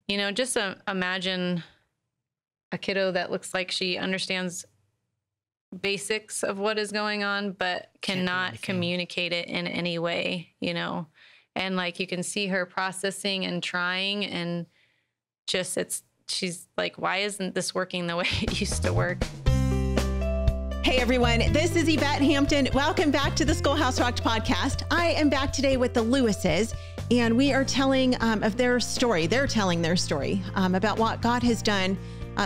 just imagine a kiddo that looks like she understands basics of what is going on, but cannot communicate it in any way, and like, you can see her processing and trying, and just, she's like, why isn't this working the way it used to work? Hey everyone, this is Yvette Hampton. Welcome back to the Schoolhouse Rocked podcast. I am back today with the Lewises, and we are telling of their story. They're telling their story about what God has done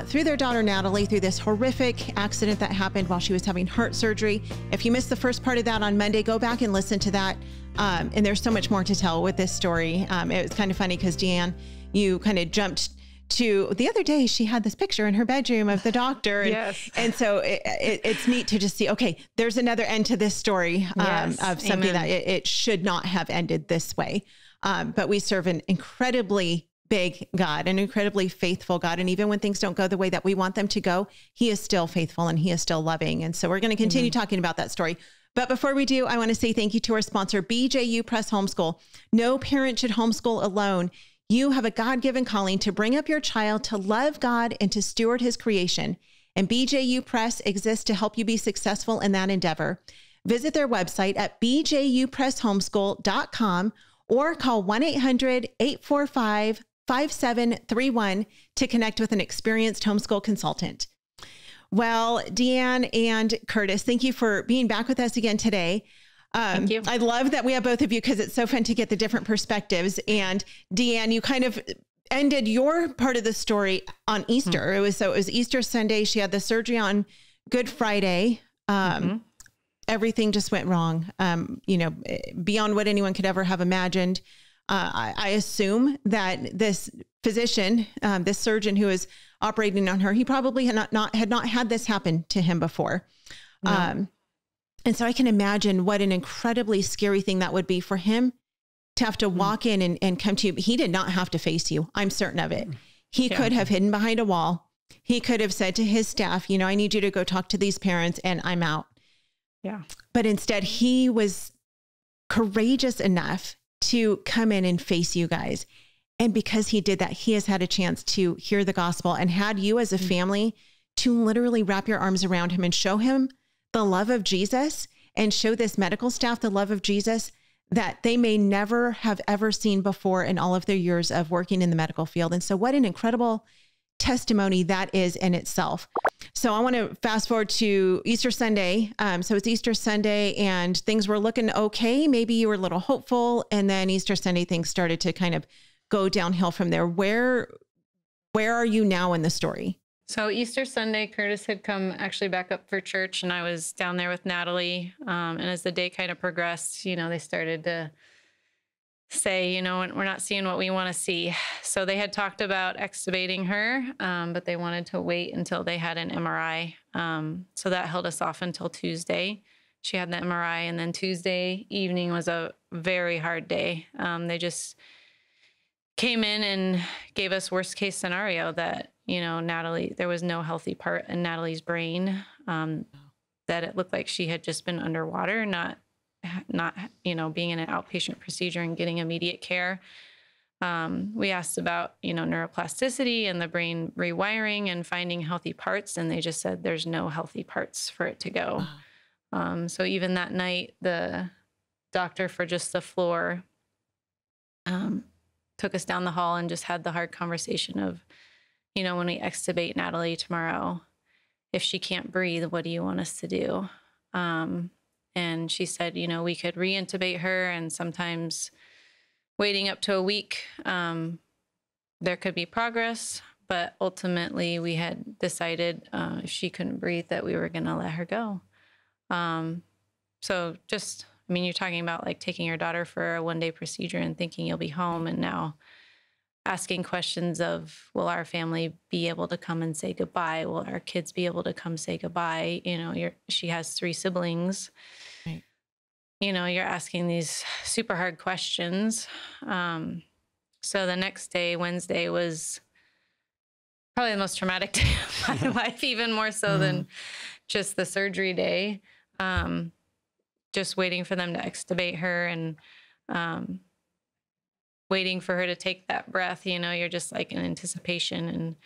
through their daughter, Natalie, through this horrific accident that happened while she was having heart surgery. If you missed the first part of that on Monday, go back and listen to that. And there's so much more to tell with this story. It was kind of funny because Deann, you kind of jumped to the other day, she had this picture in her bedroom of the doctor. And, yes. And so it's neat to just see, okay, there's another end to this story of something that it should not have ended this way. But we serve an incredibly big God, an incredibly faithful God. And even when things don't go the way that we want them to go, he is still faithful and he is still loving. And so we're going to continue talking about that story. But before we do, I want to say thank you to our sponsor, BJU Press Homeschool. No parent should homeschool alone. You have a God-given calling to bring up your child to love God and to steward his creation. And BJU Press exists to help you be successful in that endeavor. Visit their website at bjupresshomeschool.com or call 1-800-845-5731 to connect with an experienced homeschool consultant. Well, Deann and Curtis, thank you for being back with us again today. Thank you. I love that we have both of you because it's so fun to get the different perspectives. And Deann, you kind of ended your part of the story on Easter. It was Easter Sunday. She had the surgery on Good Friday. Everything just went wrong. Beyond what anyone could ever have imagined. I assume that this physician, this surgeon who was operating on her, he probably had not had this happen to him before. No. And so I can imagine what an incredibly scary thing that would be for him to have to walk in and come to you. He did not have to face you. I'm certain of it. He could have hidden behind a wall. He could have said to his staff, I need you to go talk to these parents and I'm out. Yeah. But instead he was courageous enough to come in and face you guys. And because he did that, he has had a chance to hear the gospel and had you as a family to literally wrap your arms around him and show him the love of Jesus and show this medical staff the love of Jesus that they may never have ever seen before in all of their years of working in the medical field. And so what an incredible testimony that is in itself. So I want to fast forward to Easter Sunday. So it's Easter Sunday and things were looking okay. Maybe you were a little hopeful. And then Easter Sunday, things started to kind of go downhill from there. Where are you now in the story? So Easter Sunday, Curtis had come actually back up for church and I was down there with Natalie. And as the day kind of progressed, they started to say, we're not seeing what we want to see. So they had talked about extubating her, but they wanted to wait until they had an MRI. So that held us off until Tuesday. She had the MRI and then Tuesday evening was a very hard day. They just came in and gave us worst case scenario that, Natalie, there was no healthy part in Natalie's brain, that it looked like she had just been underwater, not, being in an outpatient procedure and getting immediate care. We asked about, neuroplasticity and the brain rewiring and finding healthy parts. And they just said, there's no healthy parts for it to go. So even that night, the doctor for just the floor, took us down the hall and just had the hard conversation of, when we extubate Natalie tomorrow, if she can't breathe, what do you want us to do? And she said, we could re-intubate her and sometimes waiting up to a week, there could be progress, but ultimately we had decided if she couldn't breathe that we were going to let her go. So just, you're talking about like taking your daughter for a one-day procedure and thinking you'll be home and now asking questions of, will our family be able to come and say goodbye? Will our kids be able to come say goodbye? She has 3 siblings. Right. You're asking these super hard questions. So the next day, Wednesday, was probably the most traumatic day of my life, even more so than just the surgery day. Just waiting for them to extubate her and waiting for her to take that breath. You know, you're just like in anticipation,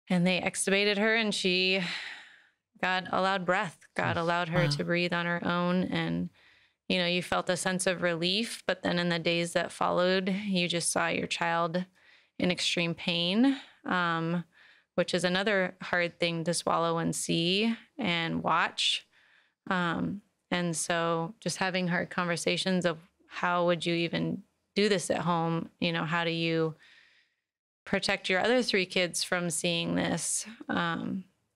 and they extubated her, and she got allowed breath. God allowed her to breathe on her own. And, you know, you felt a sense of relief, but then in the days that followed, you just saw your child in extreme pain, which is another hard thing to swallow and see and watch. And so just having hard conversations of how would you even do this at home? You know, how do you protect your other 3 kids from seeing this?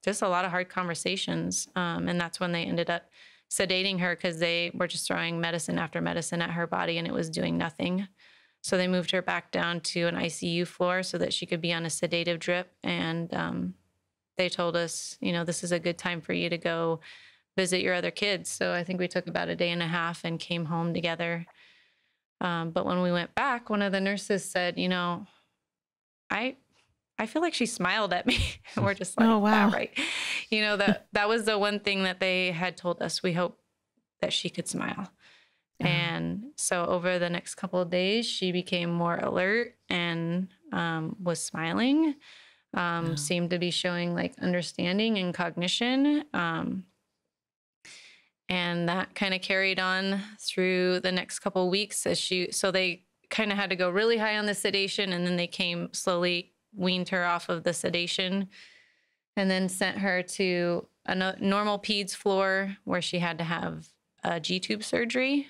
Just a lot of hard conversations. And that's when they ended up sedating her, because they were just throwing medicine after medicine at her body and it was doing nothing. So they moved her back down to an ICU floor so that she could be on a sedative drip. And they told us, you know, this is a good time for you to go visit your other kids. So I think we took about a day and a half and came home together. But when we went back, one of the nurses said, you know, I feel like she smiled at me. And we're just like, oh, wow. Yeah, right. You know, that was the one thing that they had told us. We hope that she could smile. And so over the next couple of days, she became more alert and was smiling, seemed to be showing like understanding and cognition. And that kind of carried on through the next couple of weeks so they kind of had to go really high on the sedation, and then they came slowly weaned her off of the sedation and then sent her to a normal peds floor where she had to have a G-tube surgery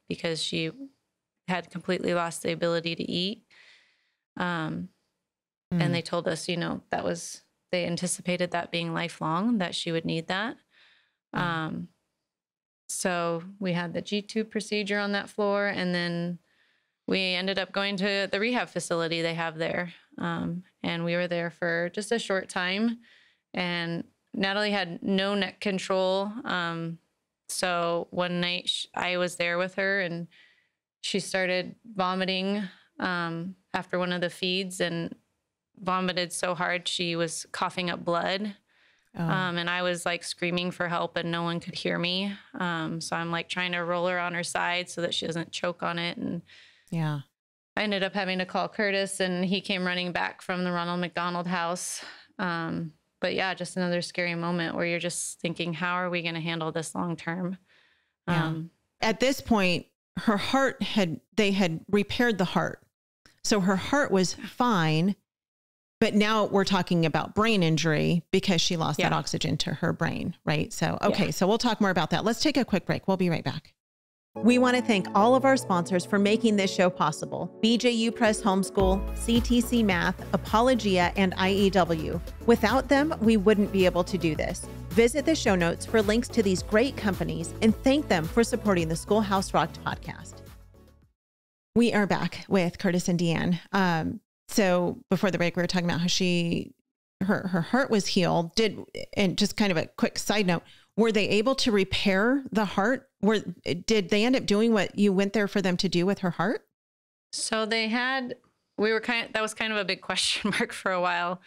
because she had completely lost the ability to eat. And they told us, you know, they anticipated that being lifelong, that she would need that. So we had the G-tube procedure on that floor, and then we ended up going to the rehab facility they have there. And we were there for just a short time, and Natalie had no neck control. So one night I was there with her, and she started vomiting after one of the feeds, and vomited so hard she was coughing up blood. And I was like screaming for help, and no one could hear me. So I'm like trying to roll her on her side so that she doesn't choke on it. And yeah, I ended up having to call Curtis, and he came running back from the Ronald McDonald House. But yeah, just another scary moment where you're just thinking, how are we going to handle this long term? At this point, her heart they had repaired the heart. So her heart was fine, but now we're talking about brain injury because she lost that oxygen to her brain, right? So, okay, so we'll talk more about that. Let's take a quick break. We'll be right back. We want to thank all of our sponsors for making this show possible: BJU Press Homeschool, CTC Math, Apologia, and IEW. Without them, we wouldn't be able to do this. Visit the show notes for links to these great companies and thank them for supporting the Schoolhouse Rocked podcast. We are back with Curtis and Deann. So before the break, we were talking about how her heart was healed. And just kind of a quick side note, were they able to repair the heart? Did they end up doing what you went there for them to do with her heart? So that was kind of a big question mark for a while.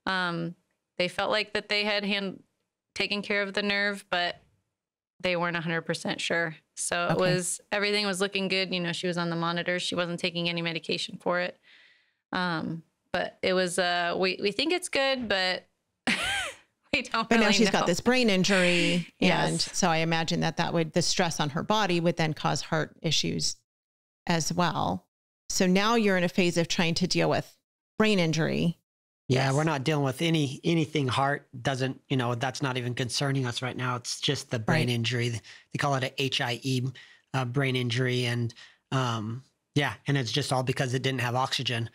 They felt like that they had taken care of the nerve, but they weren't 100% sure. So everything was looking good. You know, she was on the monitor. She wasn't taking any medication for it. But it was, we think it's good, but we don't But really now she's know. got this brain injury. Yes. And so I imagine the stress on her body would then cause heart issues as well. So now you're in a phase of trying to deal with brain injury. Yeah, we're not dealing with anything heart doesn't, you know, that's not even concerning us right now. It's just the brain injury. They call it a HIE brain injury. And and it's just all because it didn't have oxygen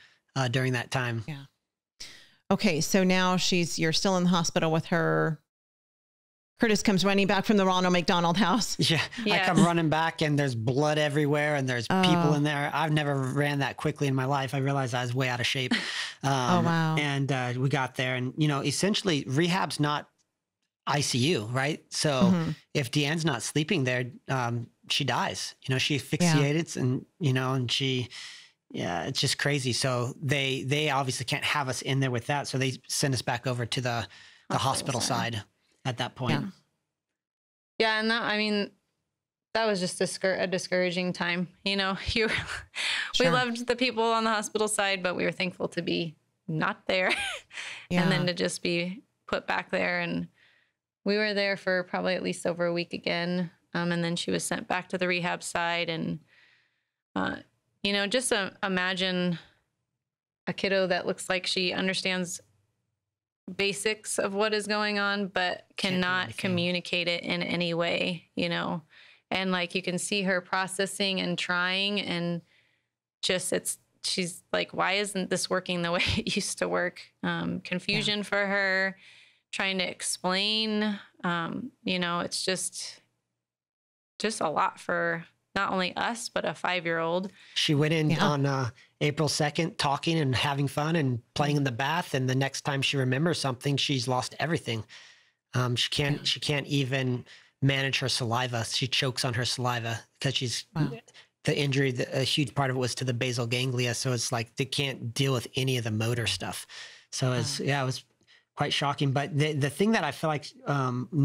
during that time. Yeah. Okay. So now you're still in the hospital with her. Curtis comes running back from the Ronald McDonald House. Yeah. I come running back and there's blood everywhere and there's people in there. I've never ran that quickly in my life. I realized I was way out of shape. Wow. And we got there and, you know, essentially rehab's not ICU, right? So if Deann's not sleeping there, she dies. You know, she asphyxiates and, you know, and it's just crazy. So they obviously can't have us in there with that. So they send us back over to the hospital side at that point. Yeah. And that that was just a discouraging time. You know, we Sure. loved the people on the hospital side, but we were thankful to be not there. Yeah. And then to just be put back there. And we were there for probably at least over a week again. And then she was sent back to the rehab side. And, you know, just imagine a kiddo that looks like she understands basics of what is going on, but cannot communicate it in any way, you know. And like you can see her processing and trying, and just she's like, why isn't this working the way it used to work? Confusion for her, trying to explain, you know, it's just a lot for not only us, but a 5-year-old. She went in on April 2nd, talking and having fun and playing in the bath. And the next time she remembers something, she's lost everything. She can't even manage her saliva. She chokes on her saliva because she's the injury. A huge part of it was to the basal ganglia. So it's like they can't deal with any of the motor stuff. So it was quite shocking. But the thing that I feel like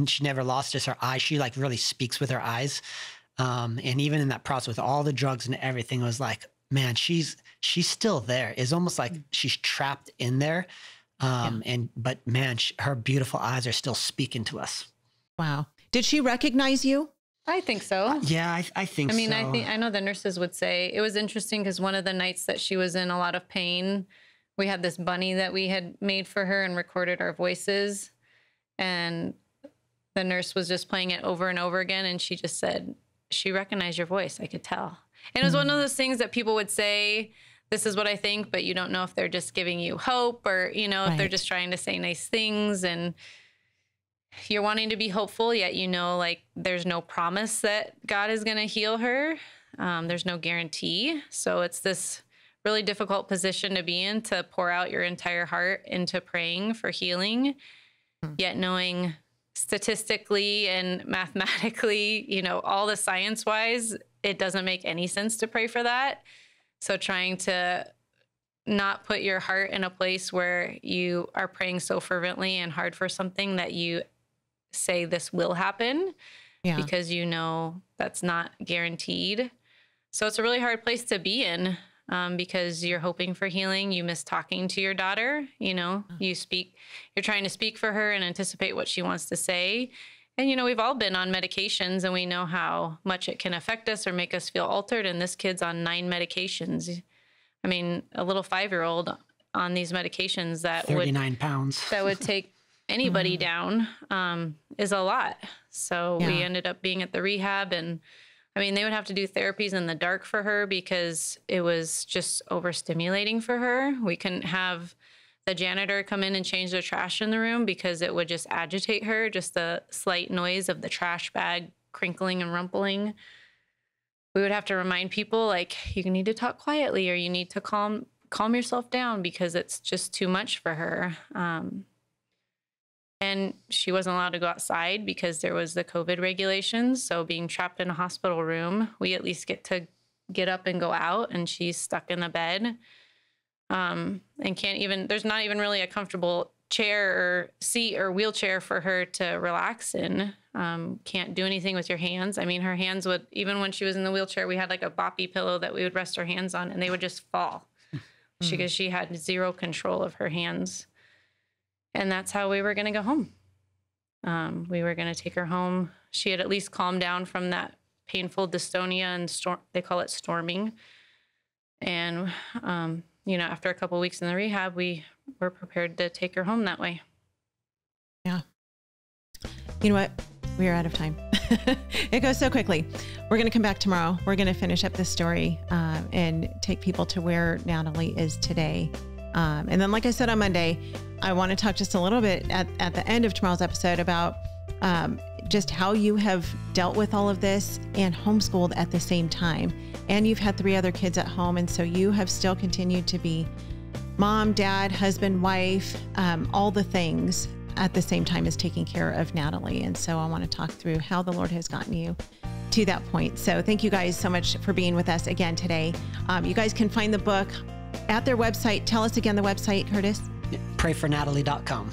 she never lost is her eyes. She like really speaks with her eyes. And even in that process with all the drugs and everything, it was like, man, she's still there. It's almost like she's trapped in there. But man, her beautiful eyes are still speaking to us. Wow. Did she recognize you? I think so. Yeah, I think so. I mean, I know the nurses would say it was interesting because one of the nights that she was in a lot of pain, we had this bunny that we had made for her and recorded our voices. And the nurse was just playing it over and over again. And she just said, she recognized your voice. I could tell. And it was one of those things that people would say, this is what I think, but you don't know if they're just giving you hope or, you know, if they're just trying to say nice things. And you're wanting to be hopeful, yet you know, like there's no promise that God is going to heal her. There's no guarantee. So it's this really difficult position to be in, to pour out your entire heart into praying for healing, yet knowing statistically and mathematically, you know, all the science wise, it doesn't make any sense to pray for that. So trying to not put your heart in a place where you are praying so fervently and hard for something that you say this will happen because you know that's not guaranteed. So it's a really hard place to be in because you're hoping for healing. You miss talking to your daughter, you know, you're trying to speak for her and anticipate what she wants to say. And, you know, we've all been on medications and we know how much it can affect us or make us feel altered. And this kid's on 9 medications. I mean, a little 5-year-old on these medications that 39 pounds that would take anybody down is a lot. So we ended up being at the rehab, and I mean, they would have to do therapies in the dark for her because it was just overstimulating for her. We couldn't have the janitor come in and change the trash in the room because it would just agitate her, just the slight noise of the trash bag crinkling and rumpling. We would have to remind people, like, you need to talk quietly or you need to calm yourself down because it's just too much for her. And she wasn't allowed to go outside because there was the COVID regulations. So being trapped in a hospital room, we at least get to get up and go out, and she's stuck in the bed. And there's not even really a comfortable chair or seat or wheelchair for her to relax in. Can't do anything with your hands. I mean, her hands would, even when she was in the wheelchair, we had like a boppy pillow that we would rest her hands on and they would just fall because she had zero control of her hands. And that's how we were going to go home. We were going to take her home. She had at least calmed down from that painful dystonia and they call it storming. And, you know, after a couple of weeks in the rehab, we were prepared to take her home that way. Yeah. You know what? We are out of time. It goes so quickly. We're going to come back tomorrow. We're going to finish up this story and take people to where Natalie is today. And then, like I said on Monday, I want to talk just a little bit at the end of tomorrow's episode about just how you have dealt with all of this and homeschooled at the same time. And you've had 3 other kids at home. And so you have still continued to be mom, dad, husband, wife, all the things at the same time as taking care of Natalie. And so I want to talk through how the Lord has gotten you to that point. So thank you guys so much for being with us again today. You guys can find the book at their website. Tell us again the website, Curtis. Prayfornatalie.com.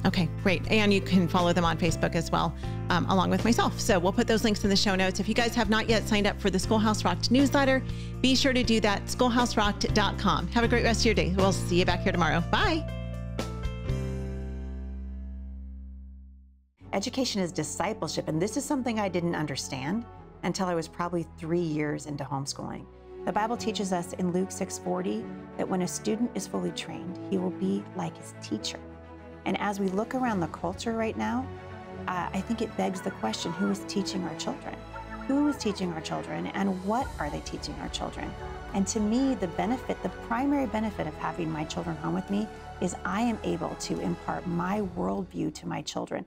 Okay, great. And you can follow them on Facebook as well, along with myself. So we'll put those links in the show notes. If you guys have not yet signed up for the Schoolhouse Rocked newsletter, be sure to do that, schoolhouserocked.com. Have a great rest of your day. We'll see you back here tomorrow. Bye. Education is discipleship, and this is something I didn't understand until I was probably 3 years into homeschooling. The Bible teaches us in Luke 6:40 that when a student is fully trained, he will be like his teacher. And as we look around the culture right now, I think it begs the question, who is teaching our children? Who is teaching our children, and what are they teaching our children? And to me, the primary benefit of having my children home with me is I am able to impart my worldview to my children.